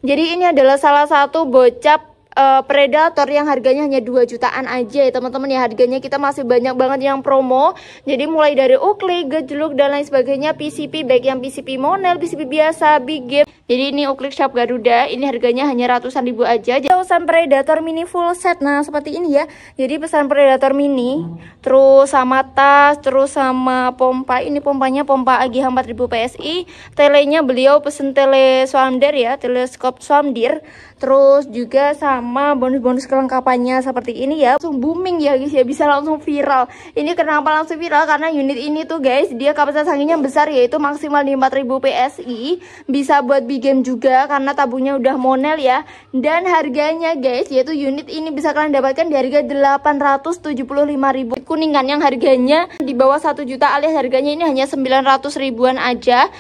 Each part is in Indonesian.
Jadi ini adalah salah satu bocap Predator yang harganya hanya 2 jutaan aja ya teman-teman ya. Harganya kita masih banyak banget yang promo. Jadi mulai dari uklik, gejluk dan lain sebagainya, PCP baik yang PCP Monel, PCP biasa, big game. Jadi ini uklik Shop Garuda, ini harganya hanya ratusan ribu aja. Jadi pesan Predator mini full set. Nah, seperti ini ya. Jadi pesan Predator mini, terus sama tas, terus sama pompa. Ini pompanya pompa AGH 4000 PSI. Telenya beliau pesen tele Swamder ya, teleskop Swamdir. Terus juga sama bonus-bonus kelengkapannya seperti ini ya. Langsung booming ya guys ya, bisa langsung viral. Ini kenapa langsung viral? Karena unit ini tuh guys, dia kapasitas anginnya besar yaitu maksimal di 4000 PSI. Bisa buat big game juga karena tabungnya udah Monel ya. Dan harganya guys, yaitu unit ini bisa kalian dapatkan di harga 875.000. Kuningan yang harganya di bawah 1 juta alias harganya ini hanya 900 ribuan aja.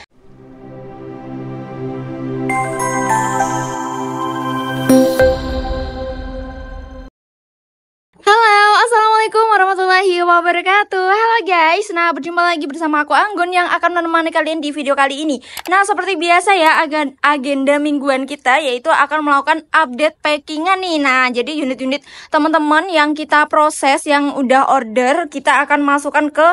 Assalamualaikum warahmatullahi wabarakatuh. Halo guys, nah berjumpa lagi bersama aku Anggun yang akan menemani kalian di video kali ini. Nah seperti biasa ya, agenda mingguan kita yaitu akan melakukan update packingan nih. Nah jadi unit-unit teman-teman yang kita proses, yang udah order, kita akan masukkan ke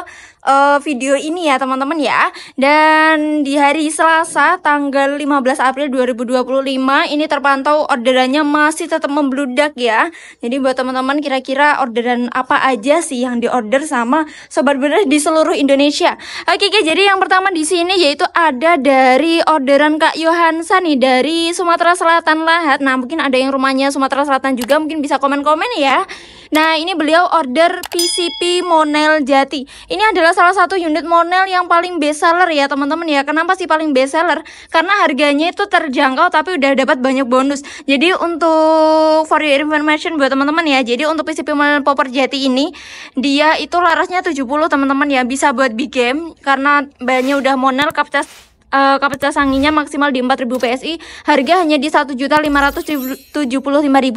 video ini ya teman-teman ya. Dan di hari Selasa tanggal 15 April 2025 ini terpantau orderannya masih tetap membludak ya. Jadi buat teman-teman kira-kira orderan apa aja sih yang diorder sama sobat bener di seluruh Indonesia. Oke, jadi yang pertama di sini yaitu ada dari orderan Kak Yohansa nih dari Sumatera Selatan Lahat. Nah mungkin ada yang rumahnya Sumatera Selatan juga, mungkin bisa komen-komen ya. Nah ini beliau order PCP Monel Jati. Ini adalah salah satu unit Monel yang paling best seller ya teman-teman ya. Kenapa sih paling best seller? Karena harganya itu terjangkau tapi udah dapat banyak bonus. Jadi untuk for your information buat teman-teman ya, jadi untuk PCP Monel Popper Jati ini dia itu larasnya 70 teman-teman ya. Bisa buat big game karena banyak udah Monel, kapasitas anginnya maksimal di 4000 PSI. Harga hanya di 1.575.000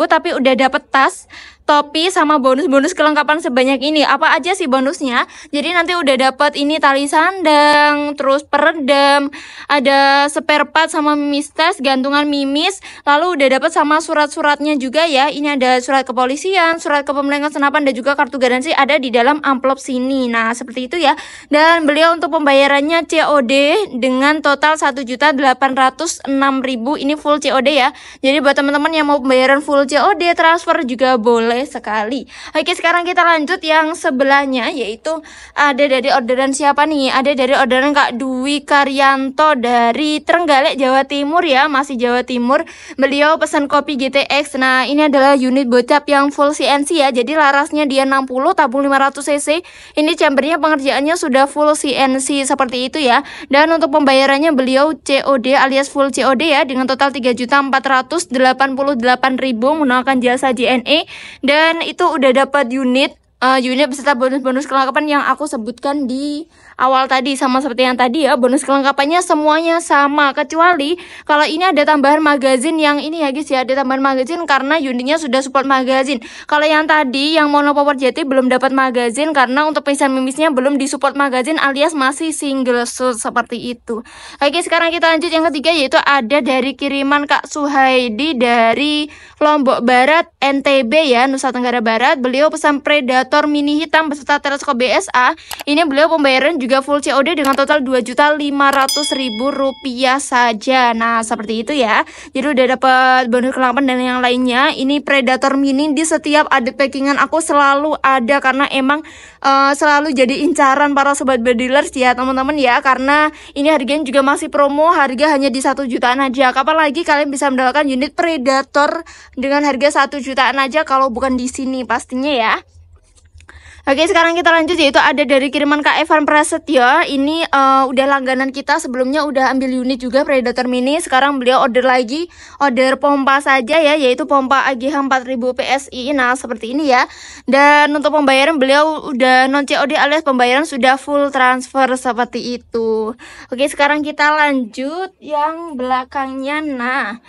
tapi udah dapet tas, topi sama bonus-bonus kelengkapan sebanyak ini. Apa aja sih bonusnya? Jadi nanti udah dapat ini tali sandang, terus peredam, ada spare part sama mimis tas, gantungan mimis, lalu udah dapat sama surat-suratnya juga ya. Ini ada surat kepolisian, surat kepemilikan senapan dan juga kartu garansi ada di dalam amplop sini. Nah, seperti itu ya. Dan beliau untuk pembayarannya COD dengan total 1.806.000. Ini full COD ya. Jadi buat teman-teman yang mau pembayaran full COD, transfer juga boleh sekali. Oke, sekarang kita lanjut yang sebelahnya yaitu ada dari orderan siapa nih? Ada dari orderan Kak Dwi Karyanto dari Trenggalek Jawa Timur ya, masih Jawa Timur. Beliau pesan kopi GTX. Nah, ini adalah unit bocap yang full CNC ya. Jadi larasnya dia 60, tabung 500 cc. Ini chambernya pengerjaannya sudah full CNC seperti itu ya. Dan untuk pembayarannya beliau COD alias full COD ya dengan total 3.488.000 menggunakan jasa JNE. Dan itu udah dapat unit beserta bonus-bonus kelengkapan yang aku sebutkan di awal tadi. Sama seperti yang tadi ya, bonus kelengkapannya semuanya sama, kecuali kalau ini ada tambahan magazin yang ini ya guys ya, ada tambahan magazin karena unitnya sudah support magazin. Kalau yang tadi yang Mono Popper Jati belum dapat magazin karena untuk pesan mimisnya belum disupport magazin alias masih single shoot seperti itu. Oke, sekarang kita lanjut yang ketiga yaitu ada dari kiriman Kak Suhaidi dari Lombok Barat NTB ya, Nusa Tenggara Barat. Beliau pesan Predator mini hitam beserta teleskop BSA. Ini beliau pembayaran juga full COD dengan total 2.500.000 rupiah saja. Nah seperti itu ya. Jadi udah dapat bonus kelengkapan dan yang lainnya. Ini Predator mini di setiap update packingan aku selalu ada karena emang selalu jadi incaran para sobat bedilers ya teman-teman ya. Karena ini harganya juga masih promo, harga hanya di 1 jutaan aja. Kapan lagi kalian bisa mendapatkan unit Predator dengan harga 1 jutaan aja kalau bukan di sini pastinya ya. Oke, sekarang kita lanjut yaitu ada dari kiriman Kak Evan Prasetyo. Ini udah langganan kita, sebelumnya udah ambil unit juga Predator mini. Sekarang beliau order lagi, order pompa saja ya, yaitu pompa AGH 4000 PSI. Nah seperti ini ya. Dan untuk pembayaran beliau udah non COD alias pembayaran sudah full transfer seperti itu. Oke, sekarang kita lanjut yang belakangnya. Nah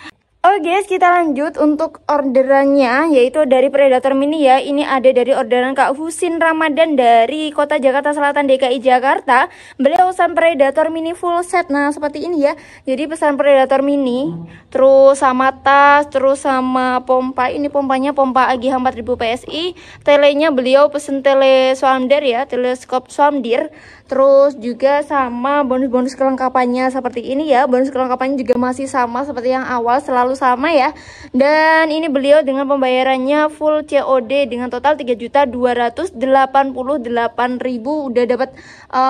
Halo guys, kita lanjut untuk orderannya, yaitu dari Predator Mini ya. Ini ada dari orderan Kak Husin Ramadan dari Kota Jakarta Selatan, DKI Jakarta. Beliau pesan Predator Mini full set. Nah seperti ini ya. Jadi pesan Predator Mini, terus sama tas, terus sama pompa. Ini pompanya pompa AGH 4000 PSI. Telenya beliau pesen tele Swamdir ya, teleskop Swamdir. Terus juga sama bonus-bonus kelengkapannya seperti ini ya. Bonus kelengkapannya juga masih sama seperti yang awal, selalu sama ya. Dan ini beliau dengan pembayarannya full COD dengan total 3.288.000. Udah dapat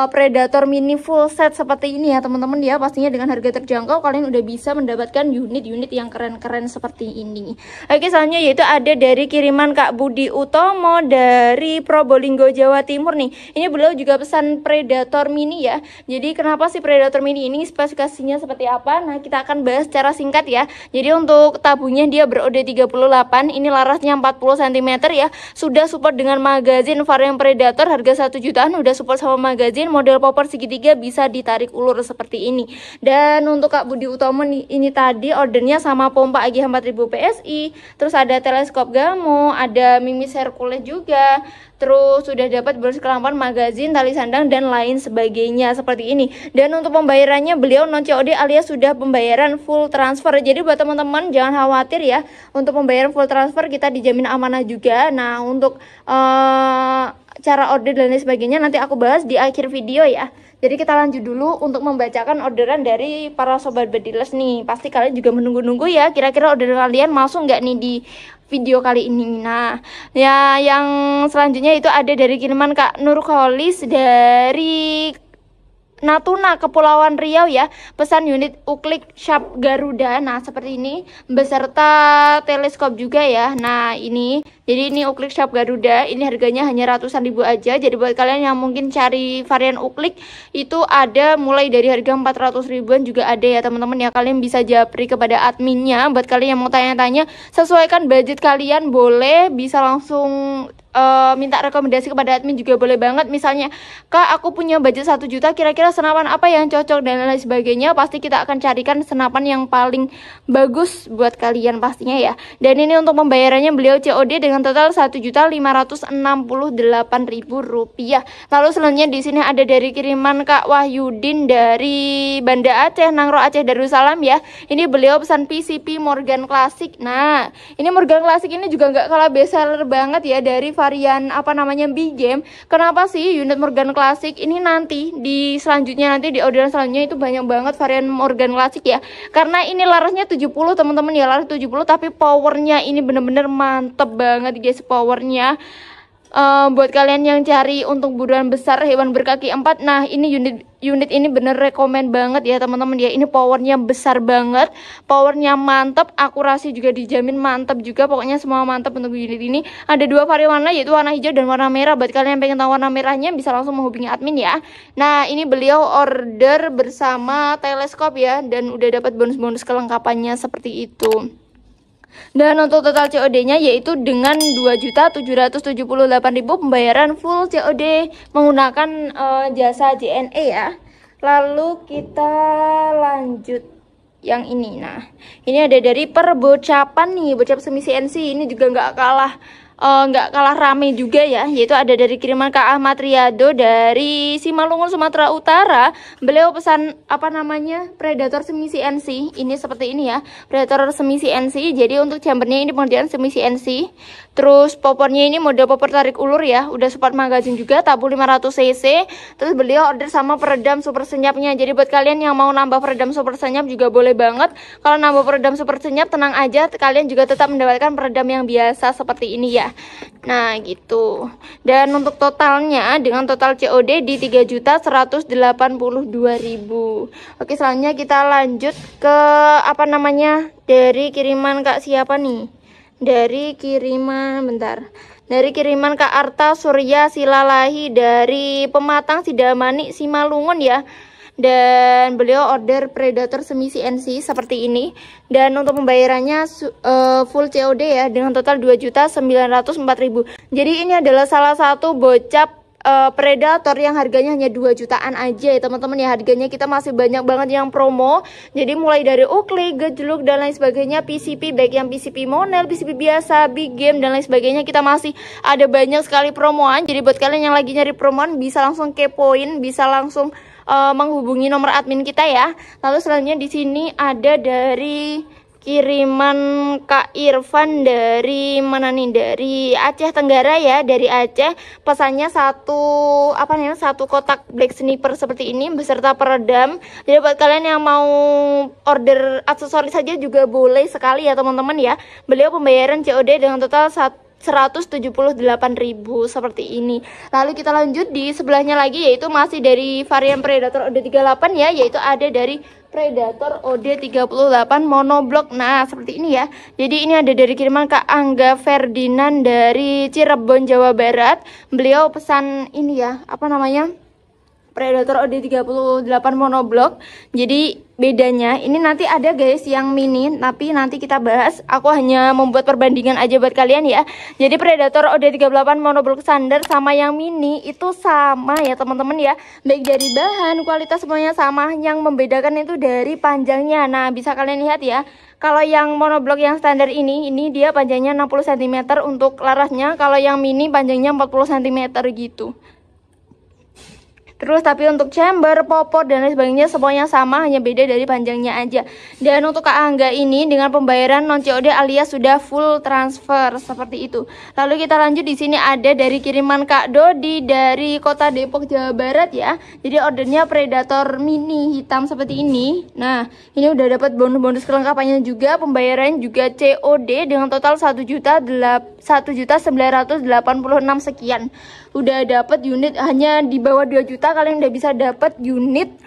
Predator Mini full set seperti ini ya teman-teman ya. Pastinya dengan harga terjangkau kalian udah bisa mendapatkan unit-unit yang keren-keren seperti ini. Oke, selanjutnya yaitu ada dari kiriman Kak Budi Utomo dari Probolinggo, Jawa Timur nih. Ini beliau juga pesan Predator Mini ya. Jadi kenapa sih Predator Mini ini, spesifikasinya seperti apa? Nah kita akan bahas secara singkat ya. Jadi untuk tabungnya dia berOD 38, ini larasnya 40 cm ya. Sudah support dengan magazin varian Predator, harga 1 jutaan udah support sama magazin. Model popper segitiga bisa ditarik ulur seperti ini. Dan untuk Kak Budi Utomo ini tadi ordernya sama pompa AGH 4000 PSI, terus ada teleskop Gamo, ada Mimis Hercules juga. Terus sudah dapat bonus kelengkapan magazin, tali sandang dan lain sebagainya seperti ini. Dan untuk pembayarannya beliau non COD alias sudah pembayaran full transfer. Jadi buat teman-teman jangan khawatir ya, untuk pembayaran full transfer kita dijamin amanah juga. Nah untuk cara order dan lain sebagainya nanti aku bahas di akhir video ya. Jadi kita lanjut dulu untuk membacakan orderan dari para sobat Bediles nih. Pasti kalian juga menunggu-nunggu ya, kira-kira orderan kalian masuk nggak nih di video kali ini. Nah ya, yang selanjutnya itu ada dari kiriman Kak Nurholis dari Natuna, Kepulauan Riau ya. Pesan unit Uklik Sharp Garuda. Nah seperti ini, beserta teleskop juga ya. Nah ini, jadi ini Uklik Sharp Garuda. Ini harganya hanya ratusan ribu aja. Jadi buat kalian yang mungkin cari varian Uklik, itu ada mulai dari harga 400 ribuan juga ada ya teman-teman ya. Kalian bisa japri kepada adminnya. Buat kalian yang mau tanya-tanya, sesuaikan budget kalian, boleh bisa langsung minta rekomendasi kepada admin juga boleh banget. Misalnya, Kak aku punya budget 1 juta, kira-kira senapan apa yang cocok dan lain sebagainya. Pasti kita akan carikan senapan yang paling bagus buat kalian pastinya ya. Dan ini untuk pembayarannya beliau COD dengan total 1.568.000 rupiah. Lalu selanjutnya di sini ada dari kiriman Kak Wahyudin dari Banda Aceh, Nangro Aceh Darussalam ya. Ini beliau pesan PCP Morgan Classic. Nah ini Morgan Classic ini juga nggak kalah bestseller banget ya dari varian apa namanya big game. Kenapa sih unit Morgan Classic ini nanti di selanjutnya, nanti di orderan selanjutnya itu banyak banget varian Morgan Classic ya. Karena ini larasnya 70 teman-teman ya, laras 70 tapi powernya ini bener-bener mantep banget guys powernya. Buat kalian yang cari untuk buruan besar hewan berkaki 4, nah ini unit ini bener rekomen banget ya teman-teman ya. Ini powernya besar banget, powernya mantep, akurasi juga dijamin mantep juga. Pokoknya semua mantep untuk unit ini. Ada dua varian warna, yaitu warna hijau dan warna merah. Buat kalian yang pengen tahu warna merahnya bisa langsung menghubungi admin ya. Nah ini beliau order bersama teleskop ya, dan udah dapat bonus-bonus kelengkapannya seperti itu. Dan untuk total COD-nya yaitu dengan 2.778.000 pembayaran full COD menggunakan jasa JNE ya. Lalu kita lanjut yang ini. Nah ini ada dari perbocapan nih, bocap semi CNC. Ini juga nggak kalah rame juga ya, yaitu ada dari kiriman Kak Ahmad Riyado dari Simalungun, Sumatera Utara. Beliau pesan apa namanya Predator semi CNC. Ini seperti ini ya, Predator semi CNC. Jadi untuk chambernya ini pengerjaan semi CNC. Terus poppernya ini model popper tarik ulur ya, udah support magazin juga, tabung 500 cc. Terus beliau order sama peredam super senyapnya. Jadi buat kalian yang mau nambah peredam super senyap juga boleh banget. Kalau nambah peredam super senyap tenang aja, kalian juga tetap mendapatkan peredam yang biasa seperti ini ya. Nah gitu. Dan untuk totalnya dengan total COD di 3.182.000. Oke, selanjutnya kita lanjut ke apa namanya dari kiriman Kak siapa nih? Dari kiriman Kak Arta Surya Silalahi dari Pematang Sidamani Simalungun ya. Dan beliau order Predator semi CNC seperti ini. Dan untuk pembayarannya full COD ya dengan total 2.904.000. Jadi ini adalah salah satu bocap Predator yang harganya hanya 2 jutaan aja ya teman-teman ya. Harganya kita masih banyak banget yang promo. Jadi mulai dari Oakley, gejluk dan lain sebagainya, PCP, baik yang PCP Monel, PCP biasa, big game dan lain sebagainya, kita masih ada banyak sekali promoan. Jadi buat kalian yang lagi nyari promoan bisa langsung kepoin, bisa langsung menghubungi nomor admin kita ya. Lalu selanjutnya di sini ada dari kiriman Kak Irfan dari mana nih, dari Aceh Tenggara ya, dari Aceh. Pesannya satu kotak black sniper seperti ini beserta peredam. Jadi buat kalian yang mau order aksesoris saja juga boleh sekali ya teman-teman ya. Beliau pembayaran COD dengan total 178.000 seperti ini. Lalu kita lanjut di sebelahnya lagi, yaitu masih dari varian Predator OD38 ya, yaitu ada dari Predator OD38 monoblok. Nah seperti ini ya. Jadi ini ada dari kiriman Kak Angga Ferdinand dari Cirebon, Jawa Barat. Beliau pesan ini ya, Predator OD38 monoblok. Jadi bedanya ini nanti ada guys yang mini, tapi nanti kita bahas. Aku hanya membuat perbandingan aja buat kalian ya. Jadi Predator OD38 monoblok standar sama yang mini itu sama ya teman-teman ya. Baik dari bahan, kualitas semuanya sama. Yang membedakan itu dari panjangnya. Nah bisa kalian lihat ya. Kalau yang monoblok yang standar ini dia panjangnya 60 cm untuk larasnya. Kalau yang mini panjangnya 40 cm gitu. Terus tapi untuk chamber, popor dan lain sebagainya semuanya sama, hanya beda dari panjangnya aja. Dan untuk Kak Angga ini dengan pembayaran non COD alias sudah full transfer seperti itu. Lalu kita lanjut, di sini ada dari kiriman Kak Dodi dari Kota Depok, Jawa Barat ya. Jadi ordernya Predator mini hitam seperti ini. Nah, ini udah dapat bonus-bonus kelengkapannya juga, pembayaran juga COD dengan total 1.986 sekian. Udah dapat unit hanya di bawah 2 juta, kalian udah bisa dapat unit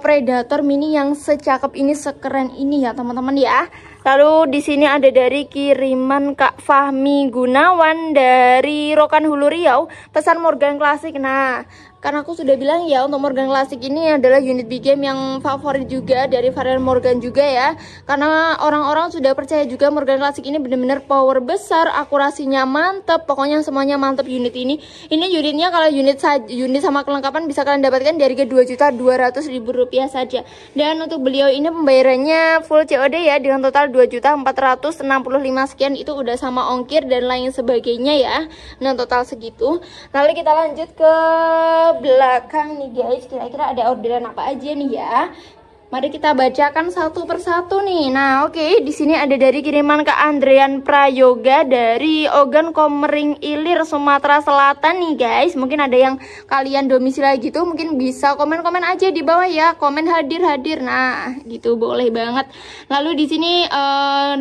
Predator mini yang secakep ini, sekeren ini ya teman-teman ya. Lalu di sini ada dari kiriman Kak Fahmi Gunawan dari Rokan Hulu Riau, pesan Morgan Classic. Nah, karena aku sudah bilang ya, untuk Morgan Classic ini adalah unit big game yang favorit juga dari varian Morgan juga ya. Karena orang-orang sudah percaya juga Morgan Classic ini benar-benar power besar, akurasinya mantap, pokoknya semuanya mantap unit ini. Ini unitnya kalau unit sama kelengkapan bisa kalian dapatkan dari ke Rp2.200.000 saja. Dan untuk beliau ini pembayarannya full COD ya, dengan total 2.465 sekian, itu udah sama ongkir dan lain sebagainya ya. Nah total segitu. Lalu kita lanjut ke belakang nih guys, kira-kira ada orderan apa aja nih ya. Mari kita bacakan satu persatu nih. Nah, oke, di sini ada dari kiriman Kak Andrean Prayoga dari Ogan Komering Ilir, Sumatera Selatan nih guys. Mungkin ada yang kalian domisili gitu, mungkin bisa komen-komen aja di bawah ya, komen hadir-hadir. Nah, gitu boleh banget. Lalu di sini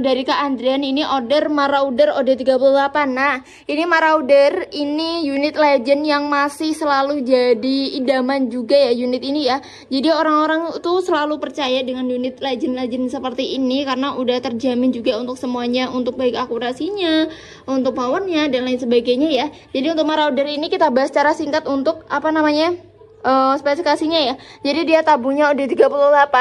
dari Kak Andrean ini order Marauder OD38. Nah, ini Marauder ini unit legend yang masih selalu jadi idaman juga ya unit ini ya. Jadi orang-orang tuh selalu percaya dengan unit legend-legend seperti ini karena udah terjamin juga untuk semuanya, untuk baik akurasinya, untuk powernya dan lain sebagainya ya. Jadi untuk Marauder ini kita bahas secara singkat untuk spesifikasinya ya. Jadi dia tabungnya OD38,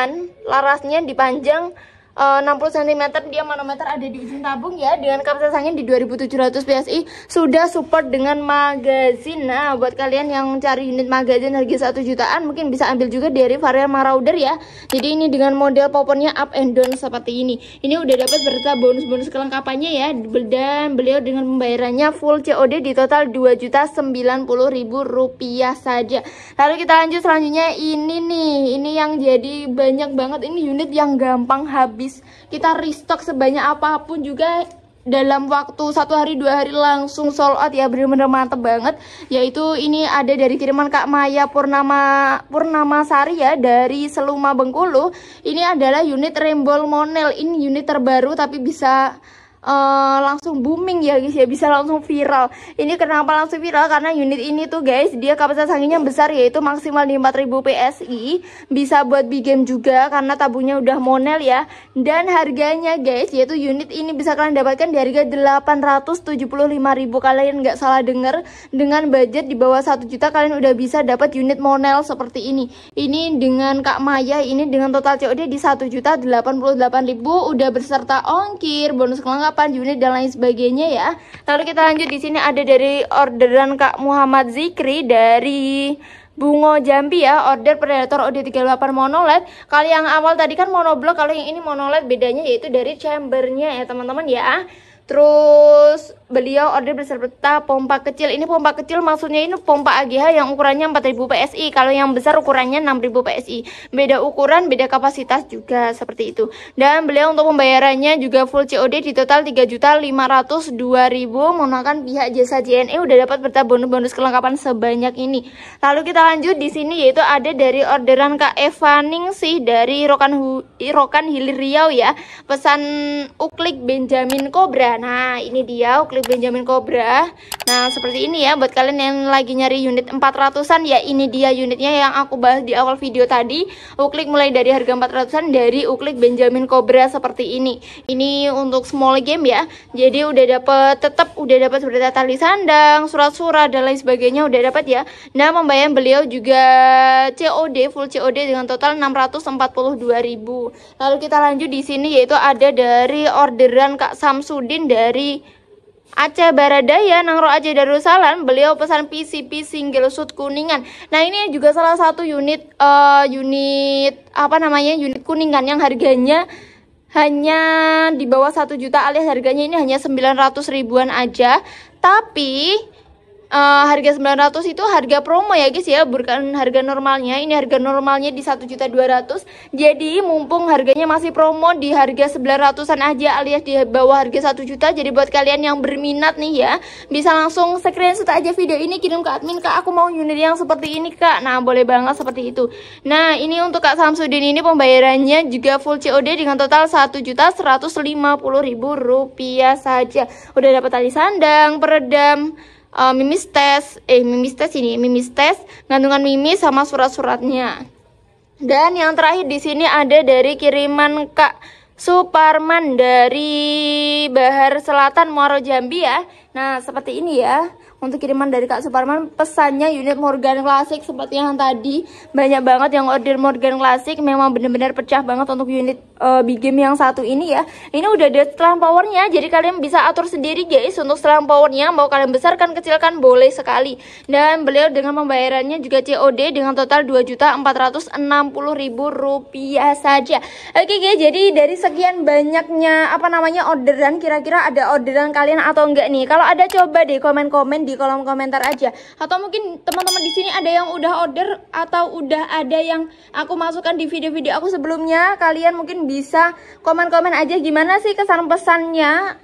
larasnya dipanjang 60 cm, dia manometer ada di ujung tabung ya, dengan kapasitas angin di 2700 PSI, sudah support dengan magazin. Nah buat kalian yang cari unit magazin harga 1 jutaan mungkin bisa ambil juga dari varian Marauder ya. Jadi ini dengan model popornya up and down seperti ini. Ini udah dapat berita bonus-bonus kelengkapannya ya, dan beliau dengan pembayarannya full COD di total Rp2.090.000 saja. Lalu kita lanjut selanjutnya, ini nih, ini yang jadi banyak banget, ini unit yang gampang habis. Kita restock sebanyak apapun juga dalam waktu 1 hari 2 hari langsung sold out ya, bener-bener mantep banget. Yaitu ini ada dari kiriman Kak Maya Purnamasari ya dari Seluma Bengkulu. Ini adalah unit Rainbow Monel, ini unit terbaru tapi bisa langsung booming ya guys ya, bisa langsung viral. Ini kenapa langsung viral? Karena unit ini tuh guys, dia kapasitas anginnya besar, yaitu maksimal di 4000 PSI, bisa buat big game juga karena tabungnya udah Monel ya. Dan harganya guys, yaitu unit ini bisa kalian dapatkan di harga 875.000. Kalian nggak salah denger, dengan budget di bawah 1 juta kalian udah bisa dapat unit Monel seperti ini. Ini dengan Kak Maya ini dengan total COD di 1.088.000, udah beserta ongkir, bonus kelengkapan 8 unit dan lain sebagainya ya. Lalu kita lanjut, di sini ada dari orderan Kak Muhammad Zikri dari Bungo Jambi ya, order Predator OD38 monoled. Kalau yang awal tadi kan monoblok, kalau yang ini monoled, bedanya yaitu dari chambernya ya teman-teman ya. Terus beliau order beserta pompa kecil. Ini pompa kecil maksudnya ini pompa AGH yang ukurannya 4000 PSI. Kalau yang besar ukurannya 6000 PSI. Beda ukuran, beda kapasitas juga seperti itu. Dan beliau untuk pembayarannya juga full COD di total 3.502.000 menggunakan pihak jasa JNE. Udah dapat bertah bonus kelengkapan sebanyak ini. Lalu kita lanjut, di sini yaitu ada dari orderan Kak Eva Ningsih dari Rokan Hilir Riau ya. Pesan uklik Benjamin Cobra. Nah ini dia uklik Benjamin Cobra. Nah seperti ini ya, buat kalian yang lagi nyari unit 400an ya, ini dia unitnya yang aku bahas di awal video tadi. Uklik mulai dari harga 400an dari uklik Benjamin Cobra seperti ini. Ini untuk small game ya, jadi udah dapat berita tali sandang, surat-surat dan lain sebagainya udah dapat ya. Nah pembayaran beliau juga COD, full COD dengan total 642.000. Lalu kita lanjut, di sini yaitu ada dari orderan Kak Samsudin dari Aceh Baradaya, Nangro Aceh Darussalam. Beliau pesan PCP single shoot Kuningan. Nah ini juga salah satu unit unit Kuningan yang harganya hanya di bawah 1 juta, alias harganya ini hanya 900 ribuan aja. Tapi harga 900 itu harga promo ya guys ya, bukan harga normalnya. Ini harga normalnya di 1.200.000. Jadi mumpung harganya masih promo di harga 900-an aja, alias di bawah harga 1 juta. Jadi buat kalian yang berminat nih ya, bisa langsung screenshot aja video ini, kirim ke admin, Kak aku mau unit yang seperti ini Kak. Nah boleh banget seperti itu. Nah ini untuk Kak Samsudin ini pembayarannya juga full COD dengan total 1.150.000 rupiah saja. Udah dapat tali sandang, peredam, mimis tes, gantungan mimis sama surat-suratnya. Dan yang terakhir di sini ada dari kiriman Kak Suparman dari Bahar Selatan Muaro Jambi ya. Nah seperti ini ya, untuk kiriman dari Kak Suparman, pesannya unit Morgan Classic seperti yang tadi. Banyak banget yang order Morgan Classic, memang benar-benar pecah banget untuk unit big game yang satu ini ya. Ini udah ada setelan powernya, jadi kalian bisa atur sendiri guys untuk setelan powernya, mau kalian besarkan kecilkan boleh sekali. Dan beliau dengan pembayarannya juga COD dengan total 2.460.000 rupiah saja. Oke guys, jadi dari sekian banyaknya orderan, kira-kira ada orderan kalian atau enggak nih? Kalau ada coba deh komen-komen di kolom komentar aja. Atau mungkin teman-teman di sini ada yang udah order atau udah ada yang aku masukkan di video-video aku sebelumnya. Kalian mungkin bisa komen-komen aja gimana sih kesan pesannya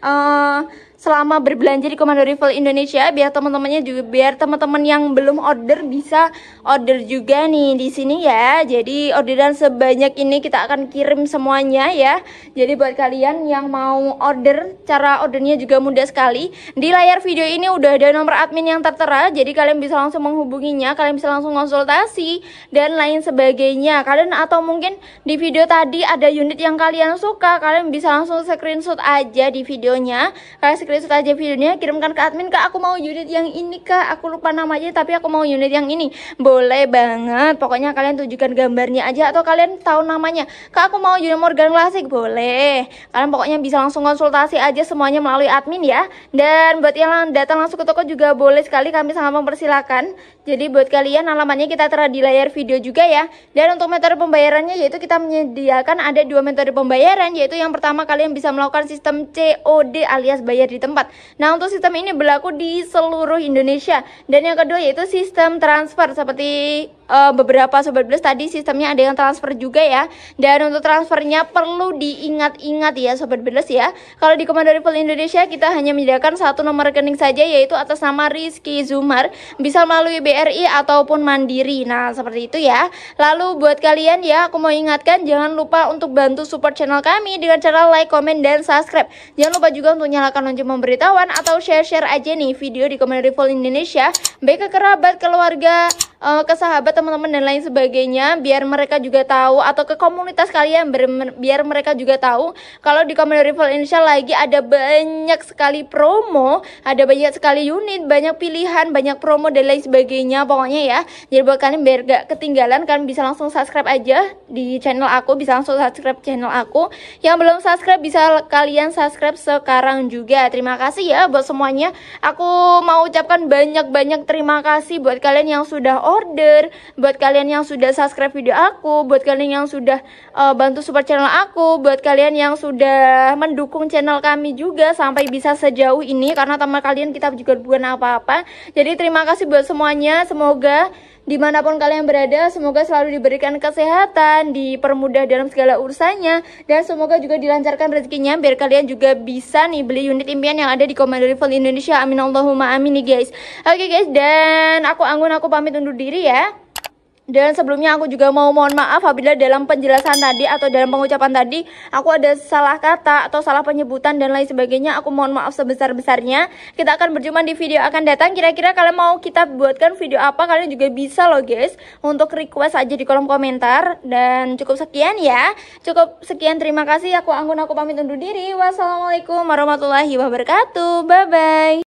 selama berbelanja di Komando Rival Indonesia, biar teman-temannya juga, biar teman-teman yang belum order bisa order juga nih di sini ya. Jadi orderan sebanyak ini kita akan kirim semuanya ya. Jadi buat kalian yang mau order, cara ordernya juga mudah sekali. Di layar video ini udah ada nomor admin yang tertera, jadi kalian bisa langsung menghubunginya, kalian bisa langsung konsultasi dan lain sebagainya. Kalian atau mungkin di video tadi ada unit yang kalian suka, kalian bisa langsung screenshot aja di videonya. Kalian screenshot aja videonya, kirimkan ke admin, Kak aku mau unit yang ini Kak, aku lupa namanya tapi aku mau unit yang ini. Boleh banget, pokoknya kalian tunjukkan gambarnya aja, atau kalian tahu namanya, Kak aku mau unit Morgan Classic, boleh. Kalian pokoknya bisa langsung konsultasi aja semuanya melalui admin ya. Dan buat yang datang langsung ke toko juga boleh sekali, kami sangat mempersilahkan. Jadi buat kalian alamatnya kita tera di layar video juga ya. Dan untuk metode pembayarannya yaitu kita menyediakan ada 2 metode pembayaran, yaitu yang pertama kalian bisa melakukan sistem COD alias bayar di tempat. Nah untuk sistem ini berlaku di seluruh Indonesia. Dan yang kedua yaitu sistem transfer, seperti beberapa Sobat Blast tadi sistemnya ada yang transfer juga ya. Dan untuk transfernya perlu diingat-ingat ya Sobat Blast ya. Kalau di Komando Rival Indonesia kita hanya menyediakan 1 nomor rekening saja, yaitu atas nama Rizky Zumar, bisa melalui BRI ataupun Mandiri. Nah seperti itu ya. Lalu buat kalian ya, aku mau ingatkan jangan lupa untuk bantu support channel kami dengan cara like, komen, dan subscribe. Jangan lupa juga untuk nyalakan lonceng pemberitahuan atau share aja nih video di Komando Rival Indonesia, baik ke kerabat, keluarga, ke sahabat teman-teman dan lain sebagainya, biar mereka juga tahu, atau ke komunitas kalian biar mereka juga tahu kalau di Commander Rival Indonesia lagi ada banyak sekali promo, ada banyak sekali unit, banyak pilihan, banyak promo dan lain sebagainya pokoknya ya. Jadi buat kalian biar gak ketinggalan, kalian bisa langsung subscribe aja di channel aku, bisa langsung subscribe channel aku. Yang belum subscribe bisa kalian subscribe sekarang juga. Terima kasih ya buat semuanya. Aku mau ucapkan banyak-banyak terima kasih buat kalian yang sudah order, buat kalian yang sudah subscribe video aku, buat kalian yang sudah bantu support channel aku, buat kalian yang sudah mendukung channel kami juga sampai bisa sejauh ini, karena tanpa kalian kita juga bukan apa-apa. Jadi terima kasih buat semuanya. Semoga dimanapun kalian berada, semoga selalu diberikan kesehatan, dipermudah dalam segala urusannya, dan semoga juga dilancarkan rezekinya biar kalian juga bisa nih beli unit impian yang ada di Commander Rival Indonesia. Amin Allahumma amin nih guys. Oke guys, dan aku Anggun, aku pamit undur diri ya. Dan sebelumnya aku juga mau mohon maaf apabila dalam penjelasan tadi atau dalam pengucapan tadi aku ada salah kata atau salah penyebutan dan lain sebagainya. Aku mohon maaf sebesar-besarnya. Kita akan berjumpa di video akan datang. Kira-kira kalian mau kita buatkan video apa, kalian juga bisa loh guys, untuk request aja di kolom komentar. Dan cukup sekian ya. Cukup sekian, terima kasih. Aku Anggun, aku pamit undur diri. Wassalamualaikum warahmatullahi wabarakatuh. Bye-bye.